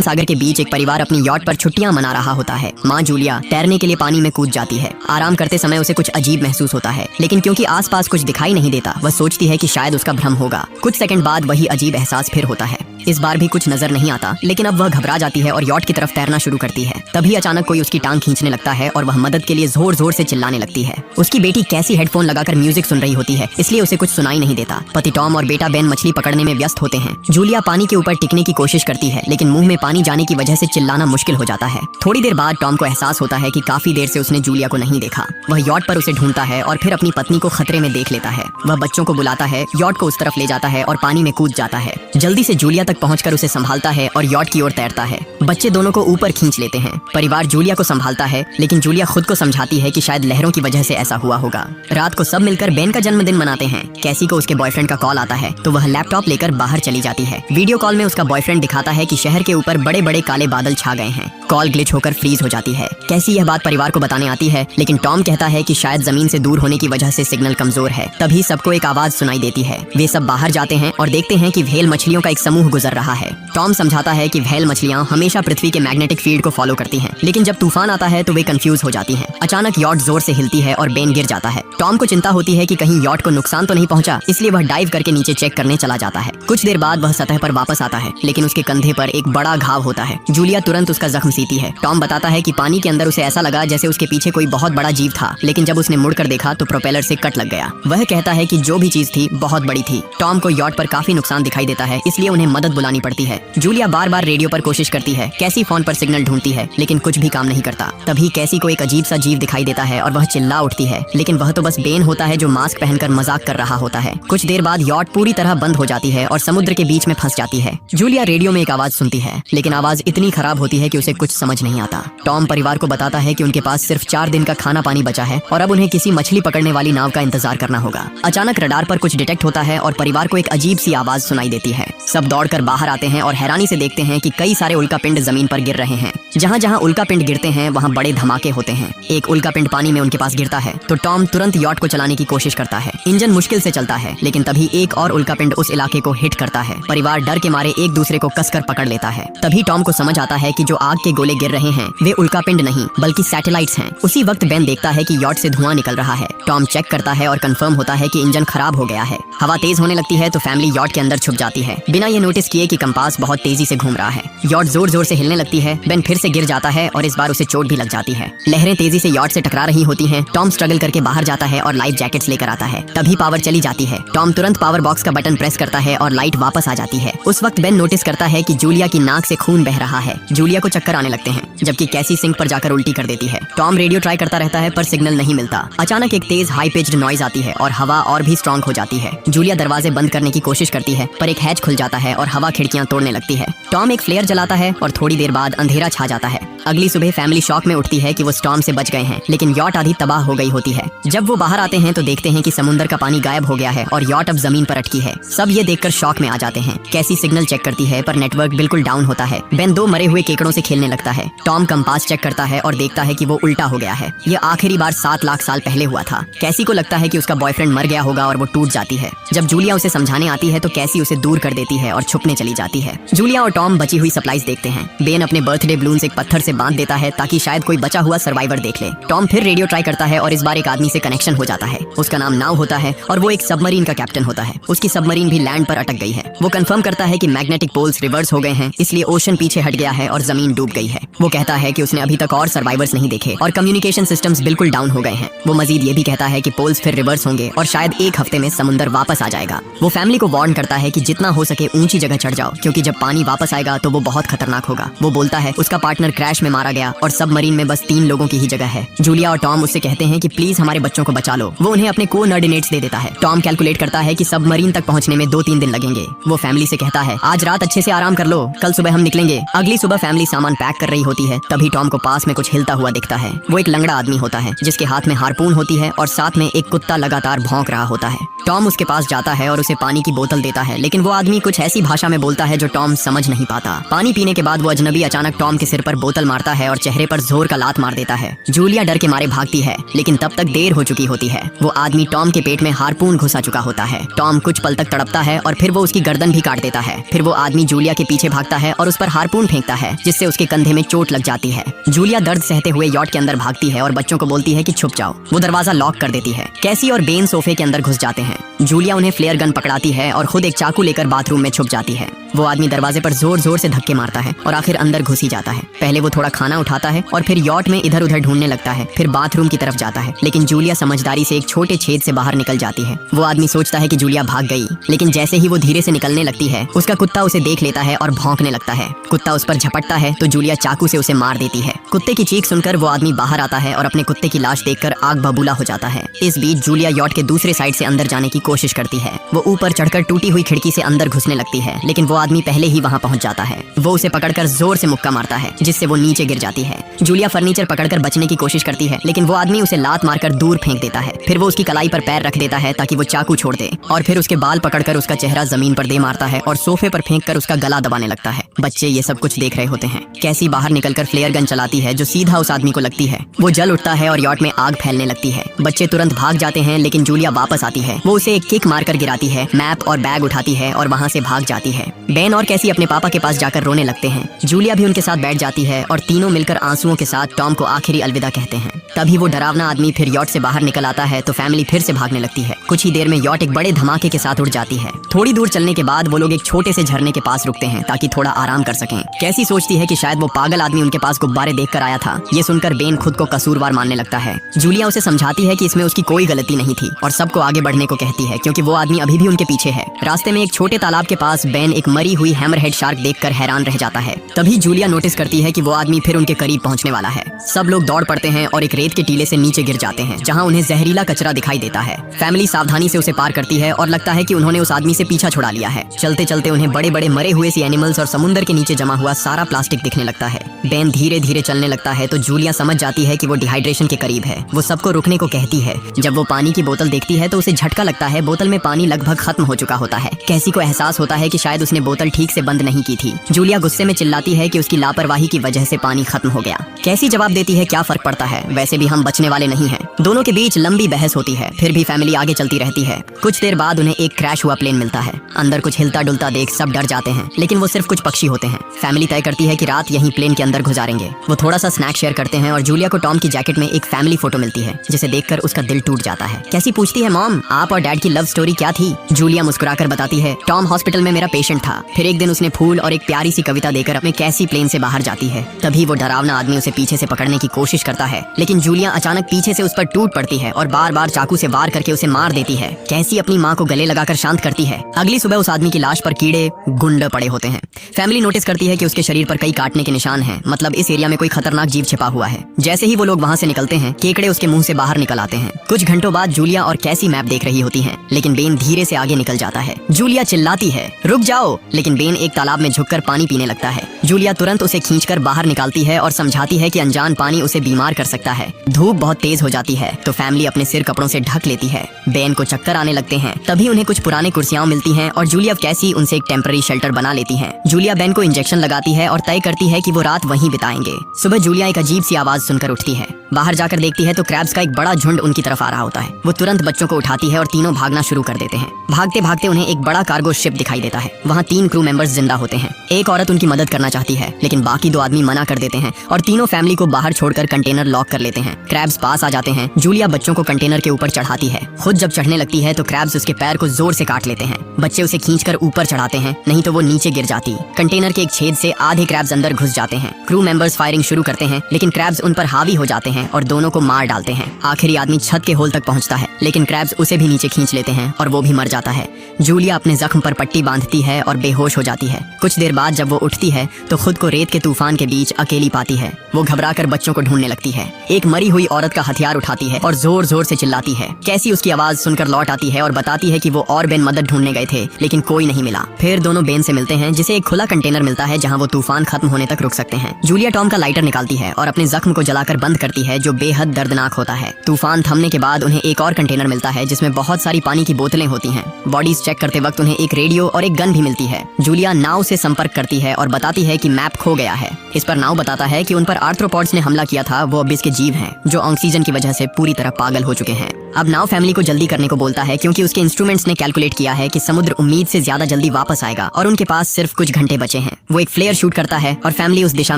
सागर के बीच एक परिवार अपनी यॉट पर छुट्टियां मना रहा होता है। माँ जूलिया तैरने के लिए पानी में कूद जाती है। आराम करते समय उसे कुछ अजीब महसूस होता है, लेकिन क्योंकि आसपास कुछ दिखाई नहीं देता, वह सोचती है कि शायद उसका भ्रम होगा। कुछ सेकंड बाद वही अजीब एहसास फिर होता है। इस बार भी कुछ नजर नहीं आता, लेकिन अब वह घबरा जाती है और यॉट की तरफ तैरना शुरू करती है। तभी अचानक कोई उसकी टांग खींचने लगता है और वह मदद के लिए जोर जोर से चिल्लाने लगती है। उसकी बेटी कैसी हेडफोन लगाकर म्यूजिक सुन रही होती है, इसलिए उसे कुछ सुनाई नहीं देता। पति टॉम और बेटा बेन मछली पकड़ने में व्यस्त होते हैं। जूलिया पानी के ऊपर टिकने की कोशिश करती है, लेकिन मुंह में पानी जाने की वजह से चिल्लाना मुश्किल हो जाता है। थोड़ी देर बाद टॉम को एहसास होता है कि काफी देर से उसने जूलिया को नहीं देखा। वह यॉट पर उसे ढूंढता है और फिर अपनी पत्नी को खतरे में देख लेता है। वह बच्चों को बुलाता है, यॉट को उस तरफ ले जाता है और पानी में कूद जाता है। जल्दी से जूलिया तक पहुंचकर उसे संभालता है और यॉट की ओर तैरता है। बच्चे दोनों को ऊपर खींच लेते हैं। परिवार जूलिया को संभालता है, लेकिन जूलिया खुद को समझाती है कि शायद लहरों की वजह से ऐसा हुआ होगा। रात को सब मिलकर बेन का जन्मदिन मनाते हैं। कैसी को उसके बॉयफ्रेंड का कॉल आता है, तो वह लैपटॉप लेकर बाहर चली जाती है। वीडियो कॉल में उसका बॉयफ्रेंड दिखाता है कि शहर के ऊपर बड़े बड़े काले बादल छा गए हैं। कॉल ग्लिच होकर फ्रीज हो जाती है। कैसी यह बात परिवार को बताने आती है, लेकिन टॉम कहता है कि शायद जमीन से दूर होने की वजह से सिग्नल कमजोर है। तभी सबको एक आवाज सुनाई देती है। वे सब बाहर जाते हैं और देखते हैं कि व्हेल मछलियों का एक समूह गुजर रहा है। टॉम समझाता है कि व्हेल मछलियां हमेशा पृथ्वी के मैग्नेटिक फील्ड को फॉलो करती हैं, लेकिन जब तूफान आता है तो वे कंफ्यूज हो जाती हैं। अचानक यॉट जोर से हिलती है और बेन गिर जाता है। टॉम को चिंता होती है कि कहीं यॉट को नुकसान तो नहीं पहुंचा, इसलिए वह डाइव करके नीचे चेक करने चला जाता है। कुछ देर बाद वह सतह पर वापस आता है, लेकिन उसके कंधे पर एक बड़ा घाव होता है। जूलिया तुरंत उसका जख्म सीती है। टॉम बताता है कि पानी के अंदर उसे ऐसा लगा जैसे उसके पीछे कोई बहुत बड़ा जीव था, लेकिन जब उसने मुड़कर देखा तो प्रोपेलर से कट लग गया। वह कहता है कि जो भी चीज थी बहुत बड़ी थी। टॉम को यॉट पर काफी नुकसान दिखाई देता है, इसलिए उन्हें मदद बुलानी पड़ती है। जूलिया बार बार रेडियो पर कोशिश करती है। कैसी फोन पर सिग्नल ढूंढती है, लेकिन कुछ भी काम नहीं करता। तभी कैसी को एक अजीब सा जीव दिखाई देता है और वह चिल्ला उठती है, लेकिन वह तो बस बेन होता है जो मास्क पहनकर मजाक कर रहा होता है। कुछ देर बाद यॉट पूरी तरह बंद हो जाती है और समुद्र के बीच में फंस जाती है। जूलिया रेडियो में एक आवाज सुनती है, लेकिन आवाज इतनी खराब होती है कि उसे कुछ समझ नहीं आता। टॉम परिवार को बताता है कि उनके पास सिर्फ 4 दिन का खाना पानी बचा है और अब उन्हें किसी मछली पकड़ने वाली नाव का इंतजार करना होगा। अचानक रडार पर कुछ डिटेक्ट होता है और परिवार को एक अजीब सी आवाज सुनाई देती है। सब दौड़कर बाहर आते हैं और हैरानी से देखते हैं कि कई सारे उल्कापिंड जमीन पर गिर रहे हैं। जहाँ जहाँ उल्कापिंड गिरते हैं वहाँ बड़े धमाके होते हैं। एक उल्कापिंड पानी में उनके पास गिरता है तो टॉम तुरंत यॉट को चलाने की कोशिश करता है। इंजन मुश्किल से चलता है, लेकिन तभी एक और उल्कापिंड उस इलाके को हिट करता है। परिवार डर के मारे एक दूसरे को कसकर पकड़ लेता है। तभी टॉम को समझ आता है कि जो आग के गोले गिर रहे हैं वे उल्कापिंड नहीं बल्कि सैटेलाइट्स हैं। उसी वक्त बेन देखता है कि यॉट से धुआं निकल रहा है। टॉम चेक करता है और कंफर्म होता है कि इंजन खराब हो गया है। हवा तेज होने लगती है तो फैमिली यॉट के अंदर छुप जाती है, बिना ये नोटिस किए कि कंपास बहुत तेजी से घूम रहा है। यॉट जोर जोर से हिलने लगती है। बेन फिर से गिर जाता है और इस बार उसे चोट भी लग जाती है। लहरें तेजी से यॉट से टकरा रही होती हैं। टॉम स्ट्रगल करके बाहर जाता है और लाइफ जैकेट्स लेकर आता है। तभी पावर चली जाती है। टॉम तुरंत पावर बॉक्स का बटन प्रेस करता है और लाइट वापस आ जाती है। उस वक्त बेन नोटिस करता है कि जूलिया की नाक से खून बह रहा है। जूलिया को चक्कर आने लगते हैं, जबकि कैसी सिंक पर जाकर उल्टी कर देती है। टॉम रेडियो ट्राई करता रहता है पर सिग्नल नहीं मिलता। अचानक एक तेज हाई पिच्ड नॉइज आती है और हवा और भी स्ट्रांग हो जाती है। जूलिया दरवाजे बंद करने की कोशिश करती है, पर एक हैच खुल जाता है और हवा खिड़कियां तोड़ने लगती है। टॉम एक फ्लेयर जलाता है और थोड़ी देर बाद अंधेरा छा जाता है। अगली सुबह फैमिली शॉक में उठती है कि वो स्टॉर्म से बच गए हैं, लेकिन यॉट आधी तबाह हो गई होती है। जब वो बाहर आते हैं तो देखते हैं कि समुद्र का पानी गायब हो गया है और यॉट अब जमीन पर अटकी है। सब ये देखकर शॉक में आ जाते हैं। कैसी सिग्नल चेक करती है पर नेटवर्क बिल्कुल डाउन होता है। बेन 2 मरे हुए केकड़ों से खेलने लगता है। टॉम कंपास चेक करता है और देखता है कि वो उल्टा हो गया है। ये आखिरी बार 7 लाख साल पहले हुआ था। कैसी को लगता है कि उसका बॉयफ्रेंड मर गया होगा और वो टूट जाती है। जब जूलिया उसे समझाने आती है तो कैसी उसे दूर कर देती है और छुपने चली जाती है। जूलिया और टॉम बची हुई सप्लाईज देखते हैं। बेन अपने बर्थडे बलून्स एक पत्थर से बांध देता है ताकि शायद कोई बचा हुआ सर्वाइवर देख ले। टॉम फिर रेडियो ट्राई करता है और इस बार एक आदमी से कनेक्शन हो जाता है। उसका नाम नाव होता है और वो एक सबमरीन का कैप्टन होता है। उसकी सबमरीन भी लैंड पर अटक गई है। वो कंफर्म करता है कि मैग्नेटिक पोल्स रिवर्स हो गए हैं, इसलिए ओशन पीछे हट गया है और जमीन डूब गई है। वो कहता है कि उसने अभी तक और सर्वाइवर्स नहीं देखे और कम्युनिकेशन सिस्टम्स बिल्कुल डाउन हो गए हैं। वो मजीद ये भी कहता है कि पोल्स फिर रिवर्स होंगे और शायद 1 हफ्ते में समुद्र वापस आ जाएगा। वो फैमिली को वार्न करता है कि जितना हो सके ऊंची जगह चढ़ जाओ, क्योंकि जब पानी वापस आएगा तो वो बहुत खतरनाक होगा। वो बोलता है उसका पार्टनर क्रैश में मारा गया और सबमरीन में बस 3 लोगों की ही जगह है। जूलिया और टॉम उससे कहते हैं कि प्लीज हमारे बच्चों को बचा लो। वो उन्हें अपने कोऑर्डिनेट्स दे देता है। टॉम कैलकुलेट करता है कि सबमरीन तक पहुंचने में 2-3 दिन लगेंगे। वो फैमिली से कहता है आज रात अच्छे से आराम कर लो, कल सुबह हम निकलेंगे। अगली सुबह फैमिली सामान पैक कर रही होती है। तभी टॉम को पास में कुछ हिलता हुआ दिखता है। वो एक लंगड़ा आदमी होता है जिसके हाथ में हार्पून होती है और साथ में एक कुत्ता लगातार भौंक रहा होता है। टॉम उसके पास जाता है और उसे पानी की बोतल देता है, लेकिन वो आदमी कुछ ऐसी भाषा में बोलता है जो टॉम समझ नहीं पाता। पानी पीने के बाद वो अजनबी अचानक टॉम के सिर पर बोतल मारता है और चेहरे पर जोर का लात मार देता है। जूलिया डर के मारे भागती है, लेकिन तब तक देर हो चुकी होती है। वो आदमी टॉम के पेट में हार्पून घुसा चुका होता है। टॉम कुछ पल तक तड़पता है और फिर वो उसकी गर्दन भी काट देता है। फिर वो आदमी जूलिया के पीछे भागता है और उस पर हार्पून फेंकता है, जिससे उसके कंधे में चोट लग जाती है। जूलिया दर्द सहते हुए यॉट के अंदर भागती है और बच्चों को बोलती है कि छुप जाओ। वो दरवाजा लॉक कर देती है। कैसी और बेन सोफे के अंदर घुस जाते हैं। जूलिया उन्हें फ्लेयर गन पकड़ाती है और खुद एक चाकू लेकर बाथरूम में छुप जाती है। वो आदमी दरवाजे पर जोर जोर से धक्के मारता है और आखिर अंदर घुस ही जाता है। पहले वो थोड़ा खाना उठाता है और फिर यॉट में इधर उधर ढूंढने लगता है, फिर बाथरूम की तरफ जाता है, लेकिन जूलिया समझदारी से एक छोटे छेद से बाहर निकल जाती है। वो आदमी सोचता है कि जूलिया भाग गई, लेकिन जैसे ही वो धीरे से निकलने लगती है, उसका कुत्ता उसे देख लेता है और भौंकने लगता है। कुत्ता उस पर झपटता है तो जूलिया चाकू से उसे मार देती है। कुत्ते की चीख सुनकर वो आदमी बाहर आता है और अपने कुत्ते की लाश देखकर आग बबूला हो जाता है। इस बीच जूलिया यॉट के दूसरे साइड से अंदर जाने की कोशिश करती है। वो ऊपर चढ़कर टूटी हुई खिड़की से अंदर घुसने लगती है, लेकिन वो आदमी पहले ही वहां पहुंच जाता है। वो उसे पकड़कर जोर से मुक्का मारता है, जिससे वो नीचे गिर जाती है। जूलिया फर्नीचर पकड़कर बचने की कोशिश करती है, लेकिन वो आदमी उसे लात मारकर दूर फेंक देता है। फिर वो उसकी कलाई पर पैर रख देता है ताकि वो चाकू छोड़ दे, और फिर उसके बाल पकड़कर उसका चेहरा जमीन पर दे मारता है और सोफे पर फेंककर उसका गला दबाने लगता है। बच्चे ये सब कुछ देख रहे होते हैं। कैसी बाहर निकलकर फ्लेयर गन चलाती है जो सीधा उस आदमी को लगती है। वो जल उठता है और यॉट में आग फैलने लगती है। बच्चे तुरंत भाग जाते हैं, लेकिन जूलिया वापस आती है। वो उसे एक किक मारकर गिराती है, मैप और बैग उठाती है और वहाँ से भाग जाती है। बेन और कैसी अपने पापा के पास जाकर रोने लगते हैं। जूलिया भी उनके साथ बैठ जाती है और तीनों मिलकर आंसुओं के साथ टॉम को आखिरी अलविदा कहते हैं। तभी वो डरावना आदमी फिर यॉट से बाहर निकल आता है तो फैमिली फिर से भागने लगती है। कुछ ही देर में यॉट एक बड़े धमाके के साथ उड़ जाती है। थोड़ी दूर चलने के बाद वो लोग एक छोटे से झरने के पास रुकते हैं ताकि थोड़ा आराम कर सकें। कैसी सोचती है कि शायद वो पागल आदमी उनके पास गुब्बारे देखकर आया था। ये सुनकर बेन खुद को कसूरवार मानने लगता है। जूलिया उसे समझाती है कि इसमें उसकी कोई गलती नहीं थी और सबको आगे बढ़ने को कहती है, क्योंकि वो आदमी अभी भी उनके पीछे है। रास्ते में एक छोटे तालाब के पास बेन एक मरी हुई हैमरहेड शार्क देखकर हैरान रह जाता है। तभी जूलिया नोटिस करती है कि वो आदमी फिर उनके करीब पहुंचने वाला है। सब लोग दौड़ पड़ते हैं और एक रेत के टीले से नीचे गिर जाते हैं, जहां उन्हें जहरीला कचरा दिखाई देता है। फैमिली सावधानी से उसे पार करती है और लगता है कि उन्होंने उस आदमी से पीछा छुड़ा लिया है। चलते चलते उन्हें बड़े बड़े मरे हुए सी एनिमल्स और समुद्र के नीचे जमा हुआ सारा प्लास्टिक दिखने लगता है। बेन धीरे धीरे चलने लगता है तो जूलिया समझ जाती है कि वो डिहाइड्रेशन के करीब है। वो सबको रुकने को कहती है। जब वो पानी की बोतल देखती है तो उसे झटका लगता है। बोतल में पानी लगभग खत्म हो चुका होता है। कैसी को एहसास होता है कि शायद उसने बोतल ठीक से बंद नहीं की थी। जूलिया गुस्से में चिल्लाती है कि उसकी लापरवाही की वजह से पानी खत्म हो गया। कैसी जवाब देती है, क्या फर्क पड़ता है, वैसे भी हम बचने वाले नहीं हैं। दोनों के बीच लंबी बहस होती है, फिर भी फैमिली आगे चलती रहती है। कुछ देर बाद उन्हें एक क्रैश हुआ प्लेन मिलता है। अंदर कुछ हिलता डुलता देख सब डर जाते हैं, लेकिन वो सिर्फ कुछ पक्षी होते हैं। फैमिली तय करती है कि रात यहीं प्लेन के अंदर गुजारेंगे। वो थोड़ा सा स्नैक शेयर करते हैं और जूलिया को टॉम की जैकेट में एक फैमिली फोटो मिलती है, जिसे देखकर उसका दिल टूट जाता है। कैसी पूछती है, मॉम आप और डैड की लव स्टोरी क्या थी? जूलिया मुस्कुराकर बताती है, टॉम हॉस्पिटल में मेरा पेशेंट था। फिर एक दिन उसने फूल और एक प्यारी सी कविता देकर अपने कैसी प्लेन से बाहर जाती है। तभी वो डरावना आदमी उसे पीछे से पकड़ने की कोशिश करता है, लेकिन जूलिया अचानक पीछे से उस पर टूट पड़ती है और बार बार चाकू से वार करके उसे मार देती है। कैसी अपनी माँ को गले लगाकर शांत करती है। अगली सुबह उस आदमी की लाश पर कीड़े गुंड पड़े होते हैं। फैमिली नोटिस करती है कि उसके शरीर पर कई काटने के निशान हैं, मतलब इस एरिया में कोई खतरनाक जीव छिपा हुआ है। जैसे ही वो लोग वहाँ से निकलते हैं, केकड़े उसके मुंह से बाहर निकल आते हैं। कुछ घंटों बाद जूलिया और कैसी मैप देख रही होती हैं, लेकिन बेन धीरे से आगे निकल जाता है। जूलिया चिल्लाती है, रुक जाओ, लेकिन बेन एक तालाब में झुककर पानी पीने लगता है। जूलिया तुरंत उसे खींचकर बाहर निकालती है और समझाती है कि अनजान पानी उसे बीमार कर सकता है। धूप बहुत तेज हो जाती है तो फैमिली अपने सिर कपड़ों से ढक लेती है। बेन को चक्कर आने लगते हैं। तभी उन्हें कुछ पुराने कुर्सियां मिलती हैं और जूलिया कैसी उनसे एक टेम्पररी शेल्टर बना लेती हैं। जूलिया बेन को इंजेक्शन लगाती है और तय करती है कि वो रात वहीं बिताएंगे। सुबह जूलिया एक अजीब सी आवाज सुनकर उठती है। बाहर जाकर देखती है तो क्रैब्स का एक बड़ा झुंड उनकी तरफ आ रहा होता है। वो तुरंत बच्चों को उठाती है और तीनों भागना शुरू कर देते हैं। भागते भागते उन्हें एक बड़ा कार्गो शिप दिखाई देता है। वहाँ 3 क्रू मेंबर्स जिंदा होते हैं। एक औरत उनकी मदद करना चाहती है, लेकिन बाकी 2 आदमी मना कर देते हैं और तीनों फैमिली को बाहर छोड़कर कंटेनर लॉक कर लेते हैं। क्रैब्स पास आ जाते हैं। जूलिया बच्चों को कंटेनर के ऊपर चढ़ाती है। खुद जब चढ़ने लगती है तो क्रैब्स उसके पैर को जोर से काट लेते हैं। बच्चे उसे खींचकर ऊपर चढ़ाते हैं, नहीं तो वो नीचे गिर जाती। कंटेनर के एक छेद से आधे क्रैब्स अंदर घुस जाते हैं। क्रू मेंबर्स फायरिंग शुरू करते हैं, लेकिन क्रैब्स उन पर हावी हो जाते हैं और दोनों को मार डालते हैं। आखिरी आदमी छत के होल तक पहुंचता है, लेकिन क्रैब्स उसे भी नीचे खींच लेते हैं और वो भी मर जाता है। जूलिया अपने जख्म पर पट्टी बांधती है और बेहोश हो जाती है। कुछ देर बाद जब वो उठती है तो खुद को रेत के तूफान के बीच अकेली पाती है। वो घबराकर बच्चों को ढूंढने लगती है। एक मरी हुई औरत का हथियार उठाती है और जोर जोर से चिल्लाती है। कैसी उसकी आवाज सुनकर लौट आती है और बताती है कि वो और बेन मदद ढूंढने गए थे, लेकिन कोई नहीं मिला। फिर दोनों बेन से मिलते हैं, जिसे एक खुला कंटेनर मिलता है जहाँ वो तूफान खत्म होने तक रुक सकते हैं। जूलिया टॉम का लाइटर निकालती है और अपने जख्म को जलाकर बंद करती है, जो बेहद दर्दनाक होता है। तूफान थमने के बाद उन्हें एक और कंटेनर मिलता है जिसमें बहुत सारी पानी की बोतलें होती हैं। बॉडीज चेक ट्रैक करते वक्त उन्हें एक रेडियो और एक गन भी मिलती है। जूलिया नाव से संपर्क करती है और बताती है कि मैप खो गया है। इस पर नाव बताता है कि उन पर आर्थ्रोपॉड्स ने हमला किया था, वो अबिस के जीव हैं जो ऑक्सीजन की वजह से पूरी तरह पागल हो चुके हैं। अब नाव फैमिली को जल्दी करने को बोलता है क्योंकि उसके इंस्ट्रूमेंट्स ने कैलकुलेट किया है कि समुद्र उम्मीद से ज्यादा जल्दी वापस आएगा और उनके पास सिर्फ कुछ घंटे बचे हैं। वो एक फ्लेयर शूट करता है और फैमिली उस दिशा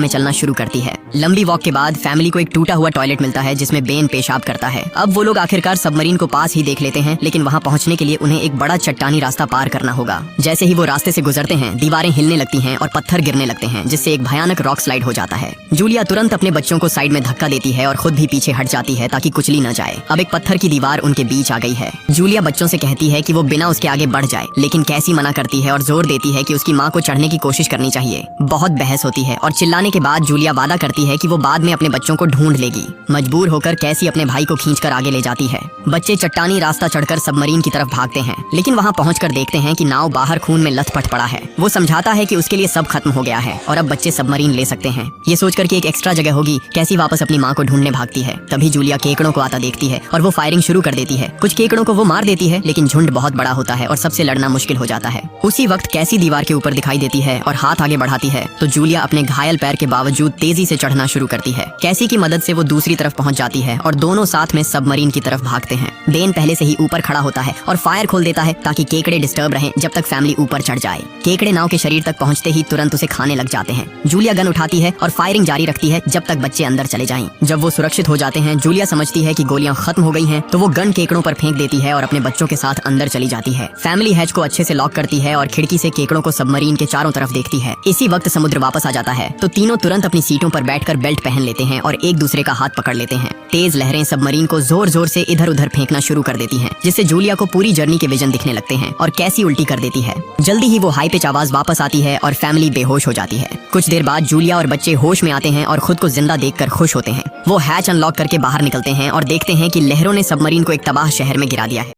में चलना शुरू करती है। लंबी वॉक के बाद फैमिली को एक टूटा हुआ टॉयलेट मिलता है जिसमें बेन पेशाब करता है। अब वो लोग आखिरकार सबमरीन को पास ही देख लेते हैं, लेकिन वहाँ पहुँचने के लिए उन्हें एक बड़ा चट्टानी रास्ता पार करना होगा। जैसे ही वो रास्ते से गुजरते हैं, दीवारें हिलने लगती हैं और पत्थर गिरने लगते हैं, जिससे एक भयानक रॉक स्लाइड हो जाता है। जूलिया तुरंत अपने बच्चों को साइड में धक्का देती है और खुद भी पीछे हट जाती है ताकि कुचली न जाए। अब एक पत्थर की दीवार उनके बीच आ गई है। जूलिया बच्चों से कहती है कि वो बिना उसके आगे बढ़ जाए, लेकिन कैसी मना करती है और जोर देती है कि उसकी माँ को चढ़ने की कोशिश करनी चाहिए। बहुत बहस होती है और चिल्लाने के बाद जूलिया वादा करती है कि वो बाद में अपने बच्चों को ढूंढ लेगी। मजबूर होकर कैसी अपने भाई को खींचकर आगे ले जाती है। बच्चे चट्टानी रास्ता चढ़कर सबमरीन की तरफ भागते हैं, लेकिन वहाँ पहुंचकर देखते हैं कि नाव बाहर खून में लथपथ पड़ा है। वो समझाता है कि उसके लिए सब खत्म हो गया है और अब बच्चे सबमरीन ले सकते हैं। ये सोचकर कि एक एक्स्ट्रा जगह होगी, कैसी वापस अपनी माँ को ढूंढने भागती है। तभी जूलिया केकड़ों को आता देखती है और वो फायरिंग शुरू कर देती है। कुछ केकड़ों को वो मार देती है, लेकिन झुंड बहुत बड़ा होता है और सबसे लड़ना मुश्किल हो जाता है। उसी वक्त कैसी दीवार के ऊपर दिखाई देती है और हाथ आगे बढ़ाती है तो जूलिया अपने घायल पैर के बावजूद तेजी से चढ़ना शुरू करती है। कैसी की मदद से वो दूसरी तरफ पहुंच जाती है और दोनों साथ में सबमरीन की तरफ भागते हैं। बेन पहले से ही ऊपर खड़ा होता है और फायर खोल देता है ताकि केकड़े डिस्टर्ब रहें जब तक फैमिली ऊपर चढ़ जाए। केकड़े नाव के शरीर तक पहुंचते ही तुरंत उसे खाने लग जाते हैं। जूलिया गन उठाती है और फायरिंग जारी रखती है जब तक बच्चे अंदर चले जाएं। जब वो सुरक्षित हो जाते हैं, जूलिया समझती है कि गोलियां खत्म हो गई हैं, तो वो गन केकड़ों पर फेंक देती है और अपने बच्चों के साथ अंदर चली जाती है। फैमिली हैच को अच्छे से लॉक करती है और खिड़की से केकड़ों को सबमरीन के चारों तरफ देखती है। इसी वक्त समुद्र वापस आ जाता है तो तीनों तुरंत अपनी सीटों पर बैठकर बेल्ट पहन लेते हैं और एक दूसरे का हाथ पकड़ लेते हैं। तेज लहरें सबमरीन को जोर जोर से इधर उधर फेंकना शुरू कर देती हैं, जिससे जूलिया को पूरी जर्नी के विजन दिखने लगते हैं और कैसी उल्टी कर देती है। जल्दी ही वो हाई पिच आवाज वापस आती है और फैमिली बेहोश हो जाती है। कुछ देर बाद जूलिया और बच्चे होश में आते हैं और खुद को जिंदा देखकर खुश होते हैं। वो हैच अनलॉक करके बाहर निकलते हैं और देखते हैं कि लहरों ने सबमरीन को एक तबाह शहर में गिरा दिया है।